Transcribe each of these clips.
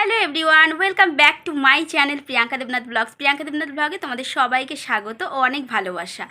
Hello everyone, welcome back to my channel Priyanka Debnath blogs. Priyanka Debnath ব্লগে তোমাদের সবাইকে স্বাগত ও অনেক ভালোবাসা।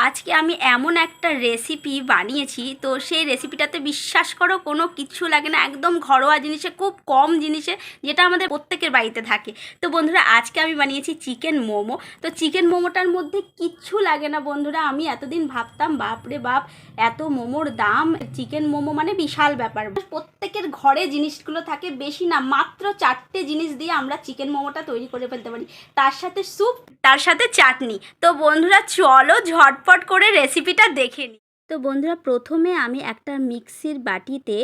আজকে আমি এমন একটা রেসিপি বানিয়েছি, তো সেই রেসিপিটাতে বিশ্বাস করো কোনো কিছু লাগে না, একদম ঘরোয়া জিনিসে, খুব কম জিনিসে, যেটা আমাদের প্রত্যেকের বাড়িতে থাকে। তো বন্ধুরা, আজকে আমি বানিয়েছি চিকেন মোমো। তো চিকেন মোমোটার মধ্যে কিচ্ছু লাগে না বন্ধুরা। আমি এতদিন ভাবতাম বাপরে বাপ, এত মোমোর দাম, চিকেন মোমো মানে বিশাল ব্যাপার। প্রত্যেকের ঘরে জিনিসগুলো থাকে, বেশি না, মাত্র 4টে জিনিস দিয়ে আমরা চিকেন মোমোটা তৈরি করে ফেলতে পারি। তার সাথে স্যুপ, তার সাথে চাটনি। তো বন্ধুরা চলো ঝটপট করে রেসিপিটা দেখে নিই। তো বন্ধুরা, প্রথমে আমি একটা মিক্সির বাটিতে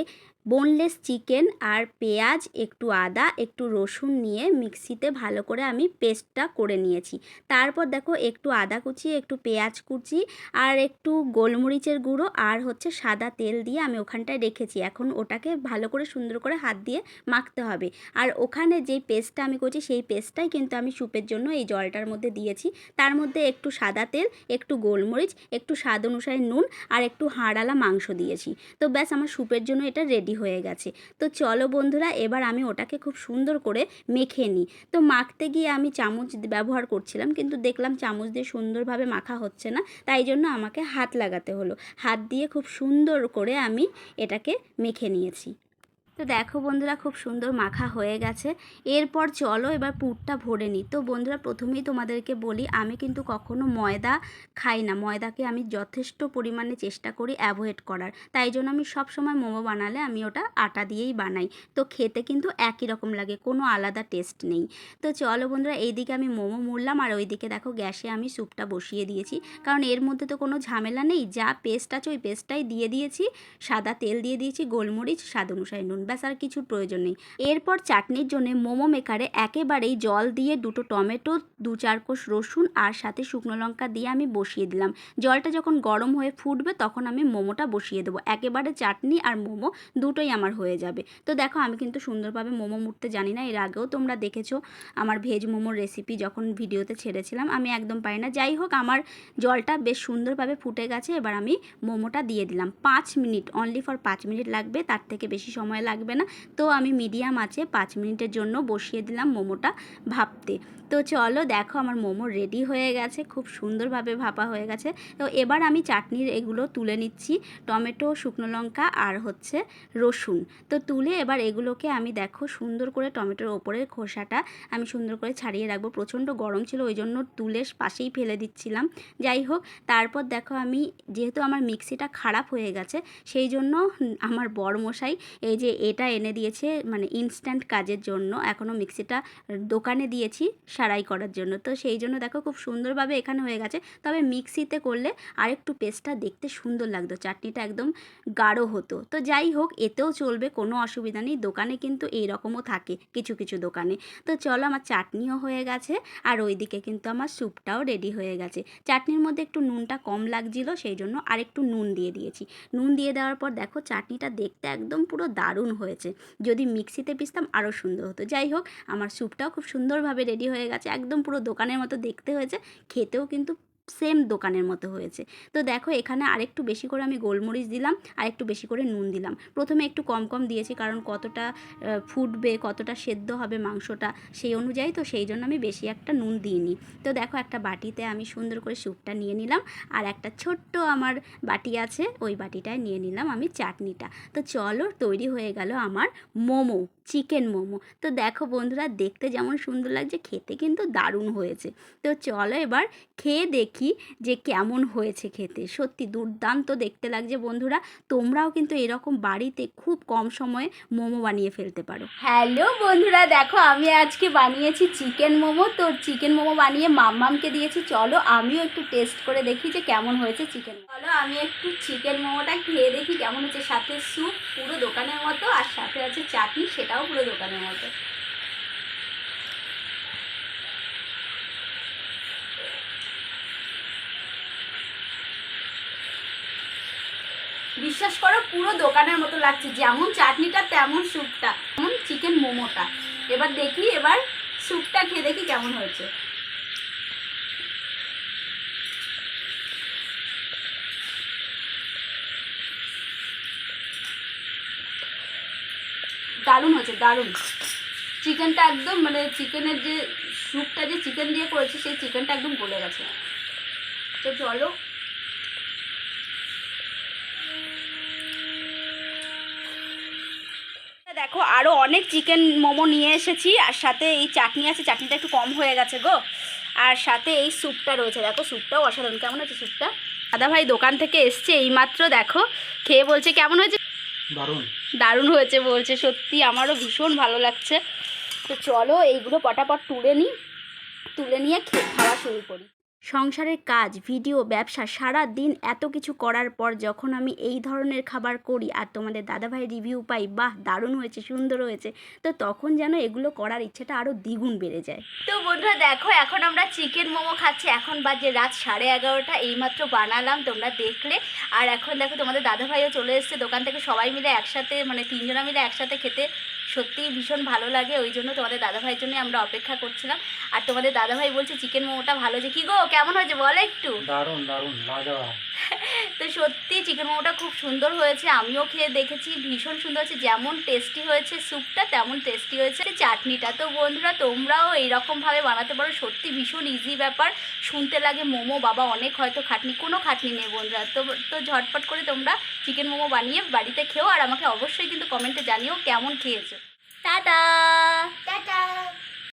বোনলেস চিকেন আর পেঁয়াজ, একটু আদা, একটু রসুন নিয়ে মিক্সিতে ভালো করে আমি পেস্টটা করে নিয়েছি। তারপর দেখো, একটু আদা কুচি, একটু পেঁয়াজ কুচি আর একটু গোলমরিচের গুঁড়ো আর সাদা তেল দিয়ে আমি ওখানটায় রেখেছি। এখন ওটাকে ভালো করে সুন্দর করে হাত দিয়ে মাখতে হবে। আর ওখানে যেই পেস্টটা আমি করছি, সেই পেস্টটাই কিন্তু আমি স্যুপের জন্য এই জলটার মধ্যে দিয়েছি। তার মধ্যে একটু সাদা তেল, একটু গোলমরিচ, একটু স্বাদ অনুসারে নুন আর একটু হাড়ালা মাংস দিয়েছি। তো ব্যাস, আমার স্যুপের জন্য এটা রেডি হয়ে গেছে। তো চলো বন্ধুরা, এবার আমি ওটাকে খুব সুন্দর করে মেখে নিই। তো মাখতে গিয়ে আমি চামচ ব্যবহার করছিলাম, কিন্তু দেখলাম চামচ দিয়ে সুন্দরভাবে মাখা হচ্ছে না, তাই জন্য আমাকে হাত লাগাতে হলো। হাত দিয়ে খুব সুন্দর করে আমি এটাকে মেখে নিয়েছি। তো দেখো বন্ধুরা, খুব সুন্দর মাখা হয়ে গেছে। এরপর চলো এবার পুরটা ভরে নিই। তো বন্ধুরা, প্রথমেই তোমাদেরকে বলি, আমি কিন্তু কখনো ময়দা খাই না। ময়দাকে আমি যথেষ্ট পরিমাণে চেষ্টা করি অ্যাভয়েড করার। তাই জন্য আমি সব সময় মোমো বানালে আমি ওটা আটা দিয়েই বানাই। তো খেতে কিন্তু একই রকম লাগে, কোনো আলাদা টেস্ট নেই। তো চলো বন্ধুরা, এইদিকে আমি মোমো মুড়লাম আর ওইদিকে দেখো গ্যাসে আমি স্যুপটা বসিয়ে দিয়েছি। কারণ এর মধ্যে তো কোনো ঝামেলা নেই, যা পেস্ট আছে ওই পেস্টটাই দিয়ে দিয়েছি, সাদা তেল দিয়ে দিয়েছি, গোলমরিচ, স্বাদ অনুসারে নুন, ব্যাস আর কিছুর প্রয়োজন নেই। এরপর চাটনির জন্য মোমো মেকারে একেবারেই জল দিয়ে 2টো টমেটো, 2-4 কোষ রসুন আর সাথে শুকনো লঙ্কা দিয়ে আমি বসিয়ে দিলাম। জলটা যখন গরম হয়ে ফুটবে তখন আমি মোমোটা বসিয়ে দেবো। একেবারে চাটনি আর মোমো দুটোই আমার হয়ে যাবে। তো দেখো, আমি কিন্তু সুন্দরভাবে মোমো মুড়তে জানি না। এর আগেও তোমরা দেখেছো আমার ভেজ মোমোর রেসিপি যখন ভিডিওতে ছেড়েছিলাম, আমি একদম পারি না। যাই হোক, আমার জলটা বেশ সুন্দরভাবে ফুটে গেছে। এবার আমি মোমোটা দিয়ে দিলাম। 5 মিনিট, অনলি ফর 5 মিনিট লাগবে, তার থেকে বেশি সময় লাগবে না। তো আমি মিডিয়াম আঁচে 5 মিনিটের জন্য বসিয়ে দিলাম মোমোটা ভাপতে। তো চলো দেখো, আমার মোমো রেডি হয়ে গেছে, খুব সুন্দরভাবে ভাপা হয়ে গেছে। তো এবার আমি চাটনির এগুলো তুলে নিচ্ছি, টমেটো, শুকনো লঙ্কা আর রসুন। তো তুলে এবার এগুলোকে আমি দেখো সুন্দর করে টমেটোর ওপরের খোসাটা আমি সুন্দর করে ছাড়িয়ে রাখবো। প্রচণ্ড গরম ছিল, ওই জন্য তুলে পাশেই ফেলে দিচ্ছিলাম। যাই হোক, তারপর দেখো, আমি যেহেতু আমার মিক্সিটা খারাপ হয়ে গেছে, সেই জন্য আমার বড়মশাই এই যে এটা এনে দিয়েছে, মানে ইনস্ট্যান্ট কাজের জন্য। এখনও মিক্সিটা দোকানে দিয়েছি সারাই করার জন্য। তো সেই জন্য দেখো খুব সুন্দরভাবে এখানে হয়ে গেছে। তবে মিক্সিতে করলে আরেকটু পেস্টটা দেখতে সুন্দর লাগতো, চাটনিটা একদম গাঢ় হতো। তো যাই হোক, এতেও চলবে, কোনো অসুবিধা নেই। দোকানে কিন্তু এই রকমও থাকে কিছু কিছু দোকানে। তো চলো, আমার চাটনিও হয়ে গেছে আর ওইদিকে কিন্তু আমার স্যুপটাও রেডি হয়ে গেছে। চাটনির মধ্যে একটু নুনটা কম লাগছিল, সেই জন্য আরেকটু নুন দিয়ে দিয়েছি। নুন দিয়ে দেওয়ার পর দেখো চাটনিটা দেখতে একদম পুরো দারুণ হয়েছে। যদি মিক্সিতে পিসতাম আরও সুন্দর হতো। যাই হোক, আমার স্যুপটাও খুব সুন্দরভাবে রেডি হয়ে গেছে, একদম পুরো দোকানের মতো দেখতে হয়েছে, খেতেও কিন্তু সেম দোকানের মতো হয়েছে। তো দেখো, এখানে আরেকটু বেশি করে আমি গোলমরিচ দিলাম আর একটু বেশি করে নুন দিলাম। প্রথমে একটু কম কম দিয়েছি, কারণ কতটা ফুটবে, কতটা সেদ্ধ হবে মাংসটা, সেই অনুযায়ী। তো সেই জন্য আমি বেশি একটা নুন দিইনি। তো দেখো, একটা বাটিতে আমি সুন্দর করে স্যুপটা নিয়ে নিলাম আর একটা ছোট্ট আমার বাটি আছে, ওই বাটিটায় নিয়ে নিলাম আমি চাটনিটা। তো চলো, তৈরি হয়ে গেল আমার মোমো, চিকেন মোমো। তো দেখো বন্ধুরা, দেখতে যেমন সুন্দর লাগছে, খেতে কিন্তু দারুণ হয়েছে। তো চলো এবার খেয়ে দেখি যে কেমন হয়েছে খেতে। সত্যি দুর্দান্ত দেখতে লাগছে বন্ধুরা। তোমরাও কিন্তু এরকম বাড়িতে খুব কম সময়ে মোমো বানিয়ে ফেলতে পারো। হ্যালো বন্ধুরা, দেখো আমি আজকে বানিয়েছি চিকেন মোমো। তো চিকেন মোমো বানিয়ে মাম্মামকে দিয়েছি। চলো আমিও একটু টেস্ট করে দেখি যে কেমন হয়েছে চিকেন। চলো আমি একটু চিকেন মোমোটা খেয়ে দেখি কেমন হচ্ছে। সাথে স্যুপ পুরো দোকানের মতো, আর সাথে আছে চাটনি, সেটাও পুরো দোকানের মতো। বিশ্বাস করো, পুরো দোকানের মতো লাগছে, যেমন চাটনিটা তেমন স্যুপটা, তেমন চিকেন মোমোটা। এবার দেখি, এবার স্যুপটা খেয়ে দেখি কেমন হয়েছে। দারুণ হয়েছে, দারুণ। চিকেনটা একদম মানে চিকেনের যে স্যুপটা যে চিকেন দিয়ে করেছি সেই চিকেনটা একদম গলে গেছে। তো চলো দেখো আরও অনেক চিকেন মোমো নিয়ে এসেছি, আর সাথে এই চাটনি আছে, চাটনিটা একটু কম হয়ে গেছে গো। আর সাথে এই স্যুপটা রয়েছে, দেখো স্যুপটাও অসাধারণ। কেমন আছে স্যুপটা? দাদা ভাই দোকান থেকে এসছে এইমাত্র, দেখো খেয়ে বলছে কেমন হয়েছে। দারুণ দারুণ হয়েছে বলছে, সত্যি আমারও ভীষণ ভালো লাগছে। তো চলো এইগুলো পটাপট তুলে নিয়ে খাওয়া শুরু করি। সংসারের কাজ, ভিডিও, ব্যবসা, সারা দিন এত কিছু করার পর যখন আমি এই ধরনের খাবার করি আর তোমাদের দাদাভাই রিভিউ পাই, বাহ দারুণ হয়েছে, সুন্দর হয়েছে, তো তখন যেন এগুলো করার ইচ্ছেটা আরও দ্বিগুণ বেড়ে যায়। তো বন্ধুরা দেখো এখন আমরা চিকেন মোমো খাচ্ছি, এখন বাজে রাত 11:30, এইমাত্র বানালাম তোমরা দেখলে। আর এখন দেখো তোমাদের দাদাভাইও চলে এসেছে দোকান থেকে, সবাই মিলে একসাথে মানে 3 জনা মিলে একসাথে খেতে সত্যিই ভীষণ ভালো লাগে, ওই জন্য তোমাদের দাদাভাইয়ের জন্য আমরা অপেক্ষা করছিলাম। আর তোমাদের দাদাভাই বলছে চিকেন মোমোটা ভালো, যে কি গো কেমন হয়েছে বলো একটু। দারুণ দারুণ লাজবাব। তো সত্যি চিকেন মোমোটা খুব সুন্দর হয়েছে, আমিও খেয়ে দেখেছি, ভীষণ সুন্দর হয়েছে, যেমন টেস্টি হয়েছে স্যুপটা তেমন টেস্টি হয়েছে চাটনিটা। তো বন্ধুরা তোমরাও এইরকমভাবে বানাতে পারো, সত্যি ভীষণ ইজি ব্যাপার। শুনতে লাগে মোমো, বাবা অনেক হয়তো খাটনি, কোনো খাটনি নেই বন্ধুরা। তো ঝটপট করে তোমরা চিকেন মোমো বানিয়ে বাড়িতে খেও, আর আমাকে অবশ্যই কিন্তু কমেন্টে জানিও কেমন খেয়েছো। Tata tata.